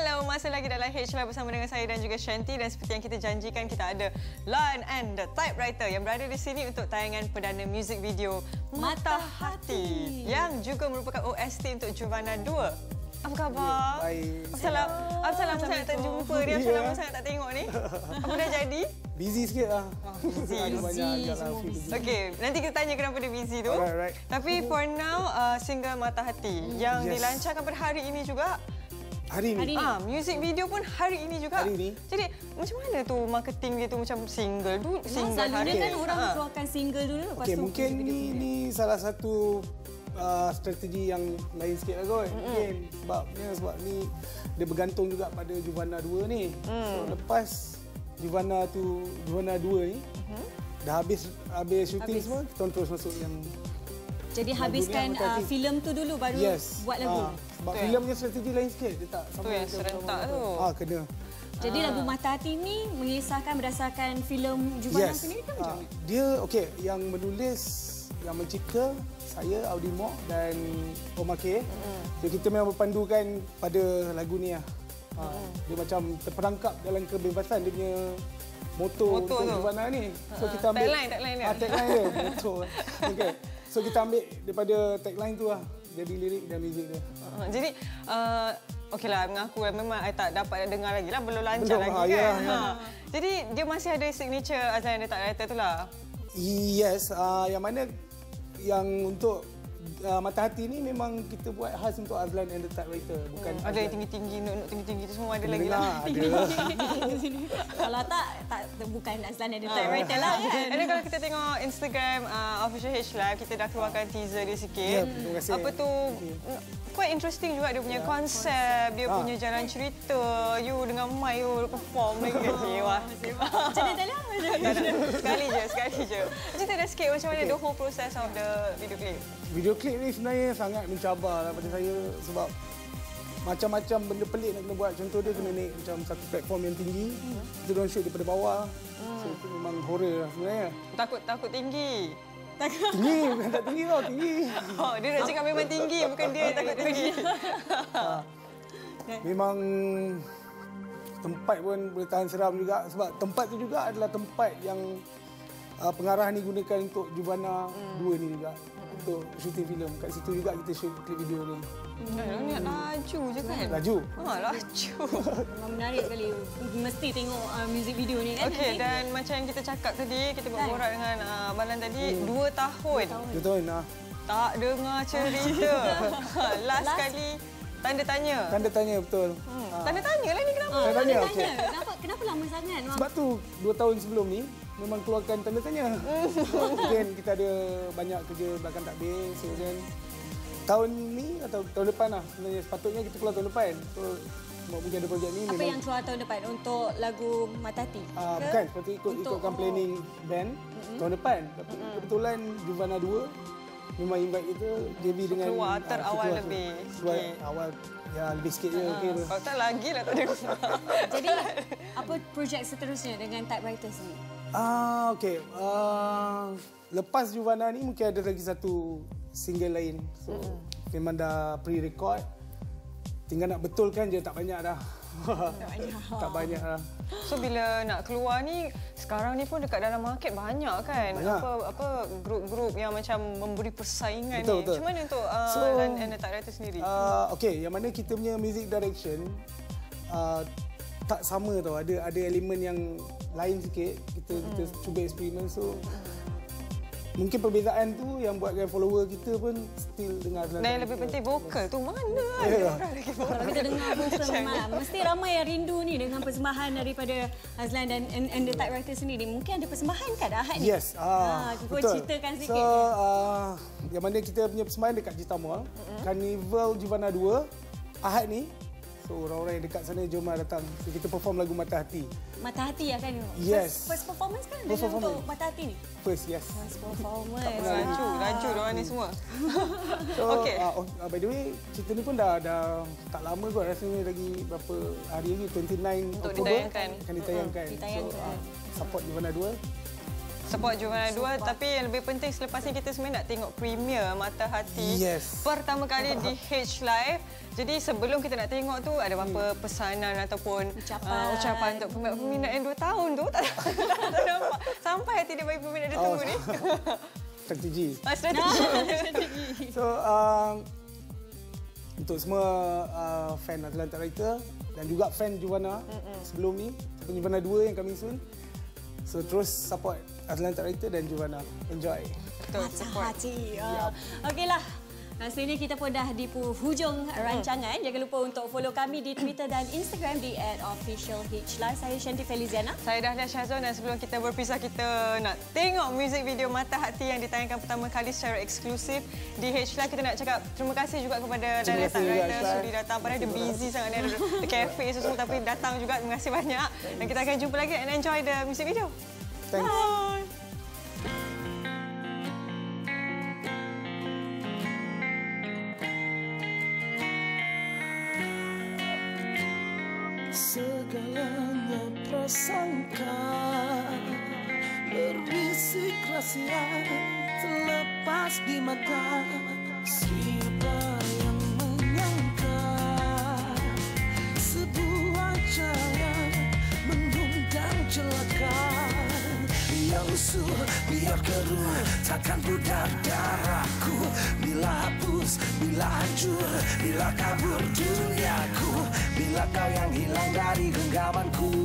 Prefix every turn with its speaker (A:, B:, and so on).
A: Hello, masih lagi dalam H Live bersama dengan saya dan juga Shanti, dan seperti yang kita janjikan, kita ada Lion and the Typewriter yang berada di sini untuk tayangan perdana muzik video Mata Hati yang juga merupakan OST untuk Juvana 2. Apa khabar?
B: Baik.
A: Apa salam sangat tak jumpa dia, lama sangat tak tengok ni. Apa dah jadi?
B: Busy sikit lah.
A: Busy. Okey, nanti kita tanya kenapa dia busy tu.
B: Alright.
A: Tapi for now, single Mata Hati yang dilancarkan pada hari ini juga.
B: Hari ini.
A: Music video pun hari ini juga.
B: Hari ini.
A: Jadi macam mana tu marketing dia tu, macam single dulu, single
C: selalunya kan orang keluarkan single dulu lepas tu.
B: Mungkin ni salah satu strategi yang lain sikit lah kot. Mungkin sebab ni dia bergantung juga pada Juvana 2 ni. So lepas Juvana 2 ni dah habis syuting semua, kita terus masuk yang.
C: Jadi habiskan filem tu dulu baru buat lagu.
B: Sebab filem punya strategi lain sikit, dia tak sama
A: yang serentak tu.
B: Kena.
C: Jadi lagu Mata Hati ni mengisahkan berdasarkan filem Juvana sendiri ke macam mana?
B: Dia yang menulis, yang mencipta saya, Audi Mok dan Omar K. So kita memang berpandukan pada lagu ni lah. Dia macam terperangkap dalam kebebasan dia punya moto untuk Juvana ni. So kita ambil tagline dia. Moto. Okey. So kita ambil daripada tagline tu lah, jadi lirik dan muzik dia.
A: Jadi okeylah, mengaku memang I tak dapat dengar lagi lah, belum lancar lagi kan. Jadi dia masih ada signature Azlan and the Typewriter tu lah.
B: Yes, yang mana yang untuk Mata Hati ni memang kita buat khas untuk Azlan and the Typewriter, bukan
A: ada yang tinggi-tinggi, not tinggi-tinggi tu semua ada lagi lah.
C: Kalau tak bukan Azlan and the Typewriter lah kan.
A: Dan kalau kita tengok Instagram official H Live, kita dah keluarkan teaser dia sikit.
B: Terima kasih.
A: Apa tu, quite interesting juga dia punya konsep, dia punya jalan cerita. You dengan Mai perform lagi kat sini.
C: Macam mana tak lihat?
A: Sekali je. Cerita dah sikit macam mana the whole process of the video clip.
B: Video klip ni sebenarnya sangat mencabar lah pada saya, sebab macam-macam benda pelik nak kena buat. Contoh dia kena naik macam satu platform yang tinggi, kita orang shoot daripada bawah. So itu memang horror lah sebenarnya.
A: Takut tinggi.
B: Tinggi, bukan tak tinggi tau, tinggi.
A: Oh, dia nak cakap memang tinggi, bukan dia takut tinggi.
B: Memang tempat pun boleh tahan seram juga, sebab tempat tu juga adalah tempat yang pengarah ni gunakan untuk Juvana 2 ni juga. Untuk syuting filem. Kat situ juga kita shoot klip video ni.
A: Niat laju je kan?
B: Laju.
A: Laju.
C: Memang menarik sekali. Mesti tengok music video ni kan.
A: Okey, dan macam yang kita cakap tadi, kita berborak dengan Balan tadi, 2 tahun.
B: 2 tahun lah.
A: Tak dengar cerita. Last kali tanda tanya.
B: Tanda tanya, betul.
A: Tanda tanya lah ni kenapa?
B: Tanda tanya, okey.
C: Kenapa lama sangat?
B: Sebab tu 2 tahun sebelum ni memang keluarkan tanda tanya. Mungkin kita ada banyak kerja belakang takbir. So then tahun ni atau tahun depan lah sebenarnya, sepatutnya kita keluar tahun depan. So mungkin ada projek ni.
C: Apa yang keluar tahun depan untuk lagu Mata Hati?
B: Bukan, seperti ikutkan planning band tahun depan. Tapi kebetulan Juvana 2 memang invite kita JB dengan
A: keluar terawal lebih.
B: Awal ya lebih sikit je.
A: Kalau tak lagi lah tak ada.
C: Jadi apa projek seterusnya dengan Typewriter sini?
B: Okey. Lepas Juvana ni mungkin ada lagi satu single lain. So memang dah pre-record. Tinggal nak betulkan je, tak banyak dah. Tak banyak lah.
A: So bila nak keluar ni, sekarang ni pun dekat dalam market banyak kan?
B: Banyak.
A: Apa grup-grup yang macam memberi persaingan
B: betul,
A: ni.
B: Betul.
A: Macam mana untuk Lion and the Typewriter sendiri?
B: Okey, yang mana kita punya music direction tak sama tau. Ada elemen yang lain sikit. Kita cuba eksperimen. So mungkin perbezaan tu yang buatkan follower kita pun still dengar.
A: Dan yang lebih penting vokal tu mana ada orang lagi vokal.
C: Kalau kita dengar vokal memang mesti ramai yang rindu ni dengan persembahan daripada Azlan dan the Typewriter sendiri. Mungkin ada persembahan kan Ahad ni?
B: Yes.
C: Cuba ceritakan sikit.
B: So yang mana kita punya persembahan dekat Cita Mall, Carnival Juvana 2 Ahad ni. So orang-orang yang dekat sana jom datang. So, kita perform lagu Mata Hati.
C: Mata Hati ya kan?
B: Yes.
C: First performance kan untuk Mata Hati ni?
B: First, yes.
C: First performance.
A: Laju diorang ni semua.
B: So, by the way, cerita ni pun dah tak lama kot. Rasanya lagi berapa hari lagi, 29
A: untuk
B: Oktober
A: ditayangkan.
B: akan ditayangkan. So, support Juvana 2.
A: support Juvana 2. Tapi yang lebih penting selepas ni kita sebenarnya nak tengok premier Mata Hati pertama kali di H Live. Jadi sebelum kita nak tengok tu ada apa pesanan ataupun ucapan untuk peminat yang 2 tahun tu tak nampak. Sampai hati dia bagi peminat dia tunggu ni.
B: Strategi.
A: Strategi.
B: So untuk semua fan Azlan Typewriter dan juga fan Juvana sebelum ni, ataupun Juvana 2 yang coming soon. So terus support Azlan Typewriter dan Juvana. Enjoy.
A: Betul, support.
C: Okeylah. Rasanya kita pun dah di hujung rancangan. Jangan lupa untuk follow kami di Twitter dan Instagram di @officialhlive. Saya Shanti Feliziana.
A: Saya Dahlia Syazwan, dan sebelum kita berpisah, kita nak tengok music video Mata Hati yang ditayangkan pertama kali secara eksklusif di H Live. Kita nak cakap terima kasih juga kepada Director sudi datang. Padahal dia busy sangat, dia ada cafe semua, tapi datang juga. Terima kasih banyak. Dan kita akan jumpa lagi and enjoy the music video.
B: Thanks.
A: Bye.
D: Segalanya prasangka berbisik rahasia terlepas di mata. Siapa yang menyangka sebuah jalan mengundang celaka. Yang usul biar keruh takkan pudar darahku. Bila hapus, bila hancur, bila kabur duniaku. Bila kau yang hilang dari genggamanku.